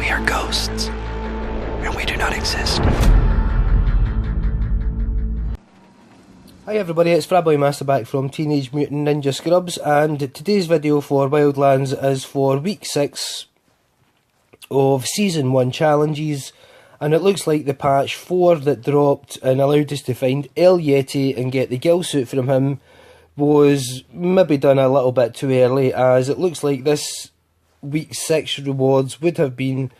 We are ghosts, and we do not exist. Hi everybody, it's Fraboy Master back from Teenage Mutant Ninja Scrubs, and today's video for Wildlands is for week 6 of season 1 challenges, and it looks like the patch 4 that dropped and allowed us to find Yeti and get the gill suit from him was maybe done a little bit too early, as it looks like this week 6 rewards would have been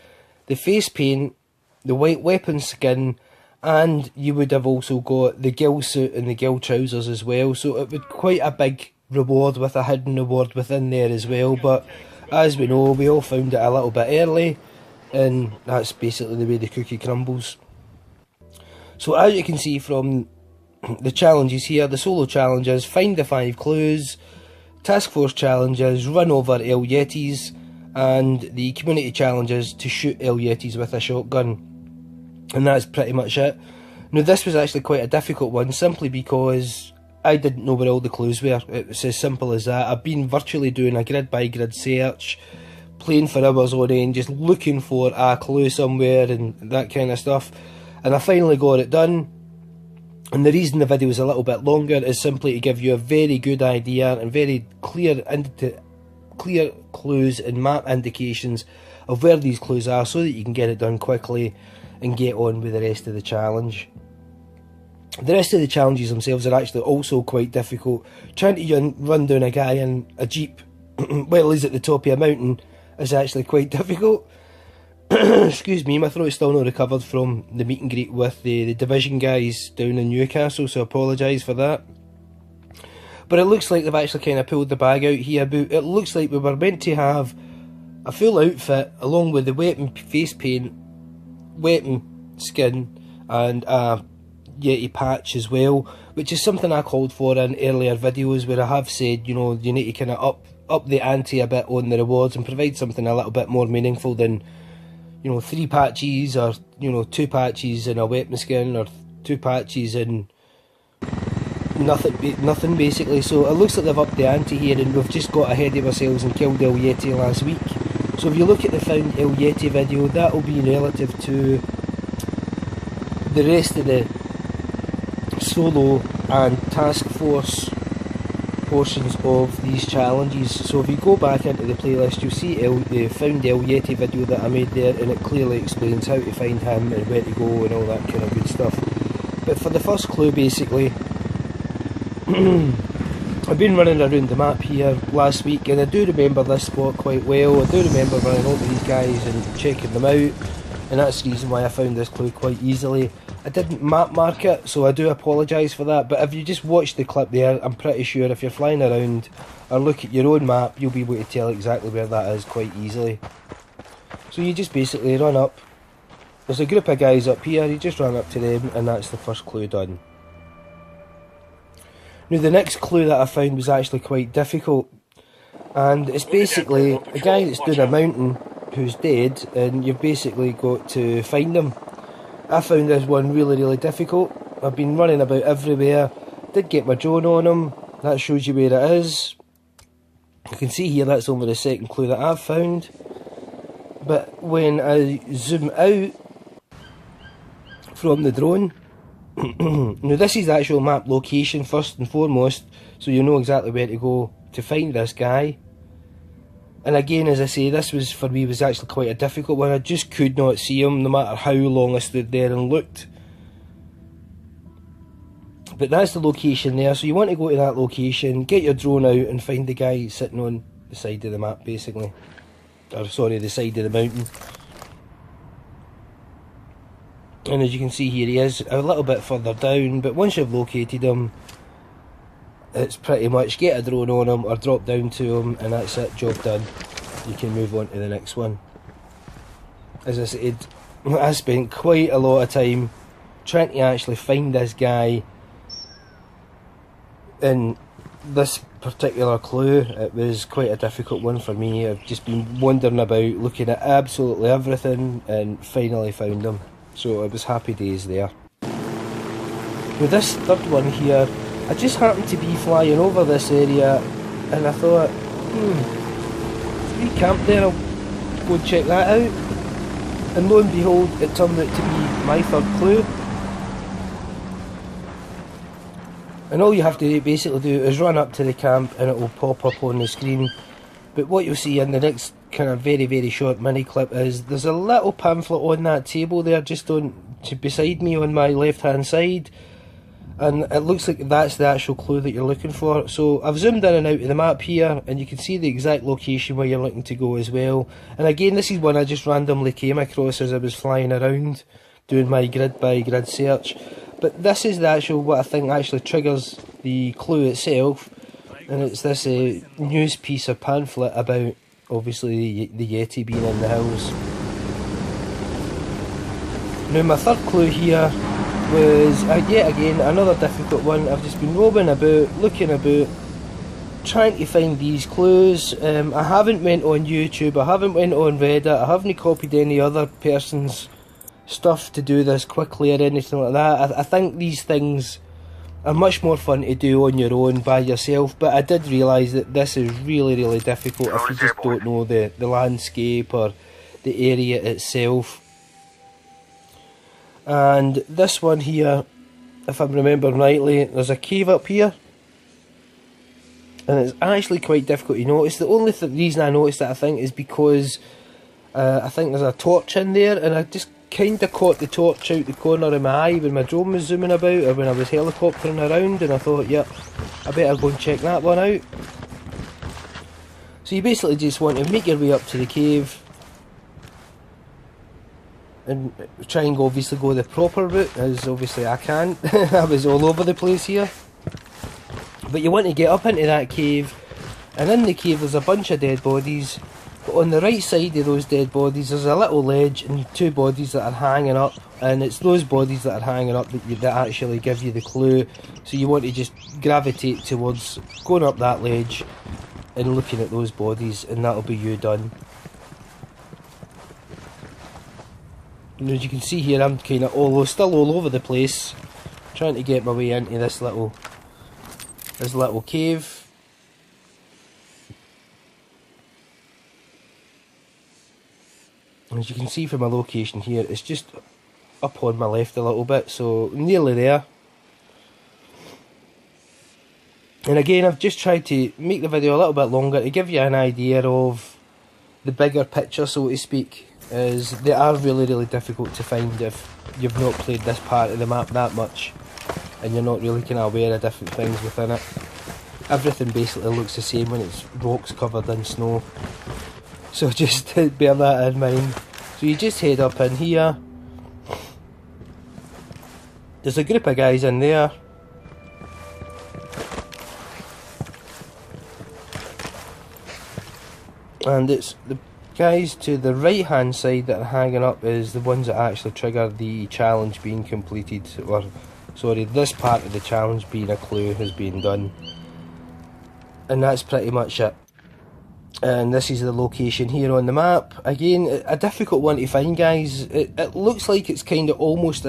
the face paint, the white weapon skin, and you would have also got the gill suit and the gill trousers as well, so it would quite a big reward with a hidden reward within there as well. But as we know, we all found it a little bit early, and that's basically the way the cookie crumbles. So as you can see from the challenges here, the solo challenges: find the 5 clues, task force challenges, run over Yetis, and the community challenges to shoot Yetis with a shotgun. And that's pretty much it. Now this was actually quite a difficult one, simply because I didn't know where all the clues were. It was as simple as that. I've been virtually doing a grid by grid search, playing for hours on end, just looking for a clue somewhere and that kind of stuff. And I finally got it done. And the reason the video is a little bit longer is simply to give you a very good idea and very clear clues and map indications of where these clues are, so that you can get it done quickly and get on with the rest of the challenge. The rest of the challenges themselves are actually also quite difficult. Trying to run down a guy in a jeep while he's at the top of a mountain is actually quite difficult. Excuse me, my throat's still not recovered from the meet and greet with the division guys down in Newcastle, so I apologise for that. But it looks like they've actually kind of pulled the bag out here. But it looks like we were meant to have a full outfit along with the weapon face paint, weapon skin, and a Yeti patch as well, which is something I called for in earlier videos, where I have said, you know, you need to kind of up the ante a bit on the rewards and provide something a little bit more meaningful than, you know, 3 patches, or, you know, 2 patches and a weapon skin, or 2 patches and nothing basically. So it looks like they've upped the ante here, and we've just got ahead of ourselves and killed Yeti last week. So if you look at the found Yeti video, that will be relative to the rest of the solo and task force portions of these challenges. So if you go back into the playlist, you'll see the found Yeti video that I made there, and it clearly explains how to find him and where to go and all that kind of good stuff. But for the first clue, basically, I've been running around the map here last week, and I do remember this spot quite well. I do remember running over these guys and checking them out, and that's the reason why I found this clue quite easily. I didn't map mark it, so I do apologise for that, but if you just watch the clip there, I'm pretty sure if you're flying around or look at your own map, you'll be able to tell exactly where that is quite easily. So you just basically run up. There's a group of guys up here, you just run up to them, and that's the first clue done. Now the next clue that I found was actually quite difficult, and it's basically a guy that's down a mountain who's dead, and you've basically got to find him. I found this one really difficult. I've been running about everywhere, did get my drone on him, that shows you where it is. You can see here that's only the second clue that I've found, but when I zoom out from the drone, now this is the actual map location first and foremost, so you know exactly where to go to find this guy. And again, as I say, this was for me was actually quite a difficult one. I just could not see him no matter how long I stood there and looked. But that's the location there, so you want to go to that location, get your drone out and find the guy sitting on the side of the map basically, or sorry, the side of the mountain. And as you can see here, he is a little bit further down, but once you've located him, it's pretty much get a drone on him or drop down to him, and that's it, job done. You can move on to the next one. As I said, I spent quite a lot of time trying to actually find this guy in this particular clue. It was quite a difficult one for me. I've just been wandering about looking at absolutely everything and finally found him. So it was happy days there. With this third one here, I just happened to be flying over this area, and I thought, there's a wee camp there, I'll go and check that out. And lo and behold, it turned out to be my third clue. And all you have to basically do is run up to the camp and it will pop up on the screen. But what you'll see in the next kind of very short mini clip is there's a little pamphlet on that table there just beside me on my left hand side. And it looks like that's the actual clue that you're looking for. So I've zoomed in and out of the map here and you can see the exact location where you're looking to go as well. And again, this is one I just randomly came across as I was flying around doing my grid by grid search. But this is the actual, what I think actually triggers the clue itself. And it's this news piece or pamphlet about obviously the Yeti being in the hills. Now my third clue here was yet again another difficult one. I've just been roaming about, looking about, trying to find these clues. I haven't went on YouTube, I haven't went on Reddit, I haven't copied any other person's stuff to do this quickly or anything like that. I think these things are much more fun to do on your own by yourself, but I did realise that this is really difficult if you just don't know the landscape or the area itself. And this one here, if I'm remembering rightly, there's a cave up here and it's actually quite difficult to notice. The only reason I noticed that I think is because I think there's a torch in there and I just kind of caught the torch out the corner of my eye when my drone was zooming about or when I was helicoptering around, and I thought, yep, I better go and check that one out. So you basically just want to make your way up to the cave and try and obviously go the proper route, as obviously I can't. I was all over the place here. But you want to get up into that cave, and in the cave there's a bunch of dead bodies. But on the right side of those dead bodies there's a little ledge and two bodies that are hanging up, and it's those bodies that are hanging up that actually give you the clue. So you want to just gravitate towards going up that ledge and looking at those bodies, and that'll be you done. And as you can see here, I'm kind of still all over the place, trying to get my way into this little cave. And as you can see from my location here, it's just up on my left a little bit, so nearly there. And again, I've just tried to make the video a little bit longer to give you an idea of the bigger picture, so to speak, as they are really difficult to find if you've not played this part of the map that much and you're not really kind of aware of different things within it. Everything basically looks the same when it's rocks covered in snow. So just bear that in mind. So you just head up in here. There's a group of guys in there. And it's the guys to the right hand side that are hanging up is the ones that actually trigger the challenge being completed. Or, sorry, this part of the challenge being a clue has been done. And that's pretty much it. And this is the location here on the map. Again, a difficult one to find, guys. It looks like it's kind of almost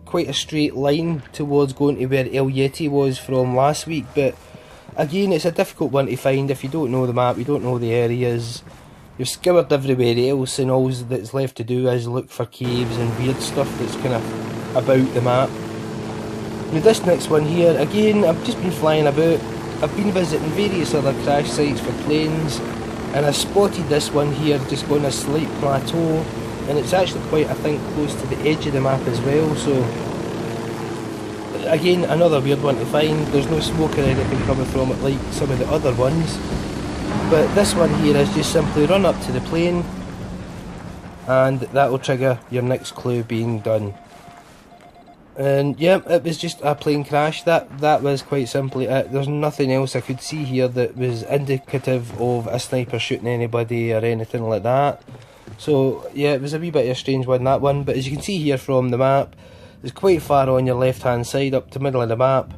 quite a straight line towards going to where El Yeti was from last week, but again, it's a difficult one to find if you don't know the map, you don't know the areas. You've scoured everywhere else, and all that's left to do is look for caves and weird stuff that's kind of about the map. Now this next one here, again, I've just been flying about. I've been visiting various other crash sites for planes, and I spotted this one here just on a slight plateau, and it's actually quite, I think, close to the edge of the map as well. So again, another weird one to find. There's no smoke or anything coming from it like some of the other ones, but this one here is just simply run up to the plane and that will trigger your next clue being done. And yeah, it was just a plane crash. That was quite simply it. There's nothing else I could see here that was indicative of a sniper shooting anybody or anything like that. So yeah, it was a wee bit of a strange one, that one. But as you can see here from the map, it's quite far on your left hand side up to middle of the map,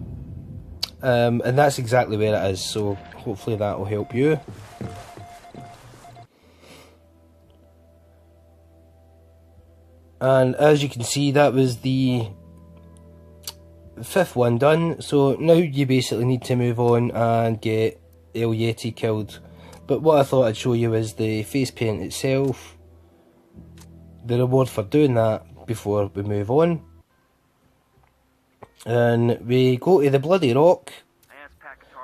and that's exactly where it is, so hopefully that will help you. And as you can see, that was the fifth one done, so now you basically need to move on and get El Yeti killed. But what I thought I'd show you is the face paint itself. the reward for doing that before we move on. And we go to the bloody rock.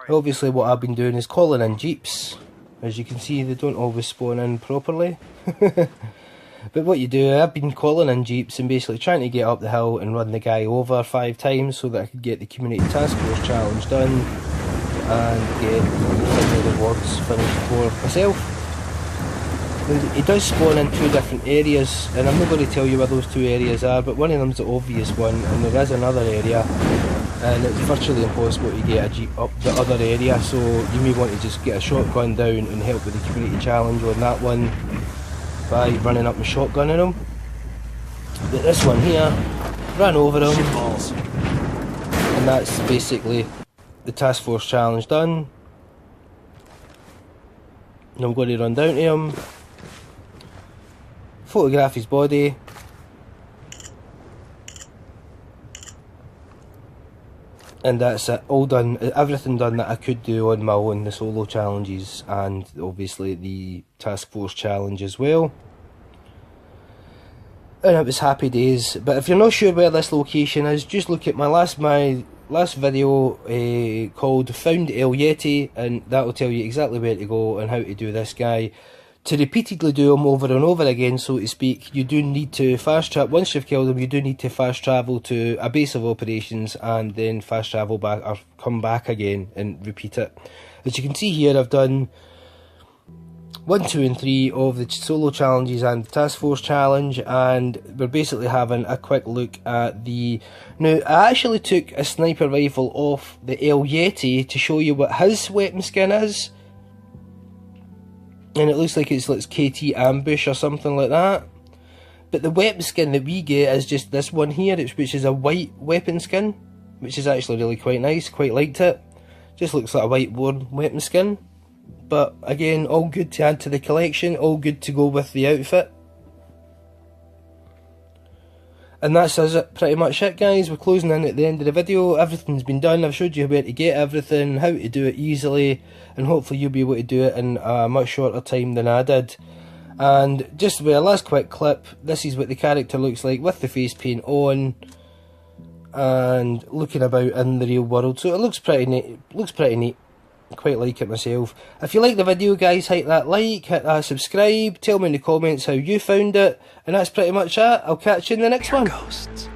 Obviously what I've been doing is calling in jeeps. As you can see, they don't always spawn in properly. But what you do, I've been calling in jeeps and basically trying to get up the hill and run the guy over 5 times so that I could get the community task force challenge done and get the rewards finished for myself. He does spawn in 2 different areas, and I'm not going to tell you where those 2 areas are, but one of them's the obvious one, and there is another area, and it's virtually impossible to get a jeep up the other area, so you may want to just get a shotgun down and help with the community challenge on that one by running up and shotgunning him. But this one here, ran over him, and that's basically the task force challenge done. And I'm going to run down to him, photograph his body, and that's it, all done, everything done that I could do on my own, the solo challenges and obviously the task force challenge as well. And it was happy days. But if you're not sure where this location is, just look at my last video called Found El Yeti, and that will tell you exactly where to go and how to do this guy. To repeatedly do him over and over again, so to speak, you do need to fast travel. Once you've killed him, you do need to fast travel to a base of operations and then fast travel back or come back again and repeat it. As you can see here, I've done 1, 2 and 3 of the solo challenges and the task force challenge, and we're basically having a quick look at the... Now, I actually took a sniper rifle off the El Yeti to show you what his weapon skin is. And it looks like it's KT Ambush or something like that. But the weapon skin that we get is just this one here, which is a white weapon skin, which is actually really quite nice, quite liked it. Just looks like a white worn weapon skin. But again, all good to add to the collection, all good to go with the outfit. And that's pretty much it, guys. We're closing in at the end of the video. Everything's been done. I've showed you where to get everything, how to do it easily, and hopefully you'll be able to do it in a much shorter time than I did. And just with a last quick clip, this is what the character looks like with the face paint on and looking about in the real world. So it looks pretty neat. Quite like it myself. If you like the video, guys, hit that like, hit that subscribe, tell me in the comments how you found it, and that's pretty much it. I'll catch you in the next one. Ghosts.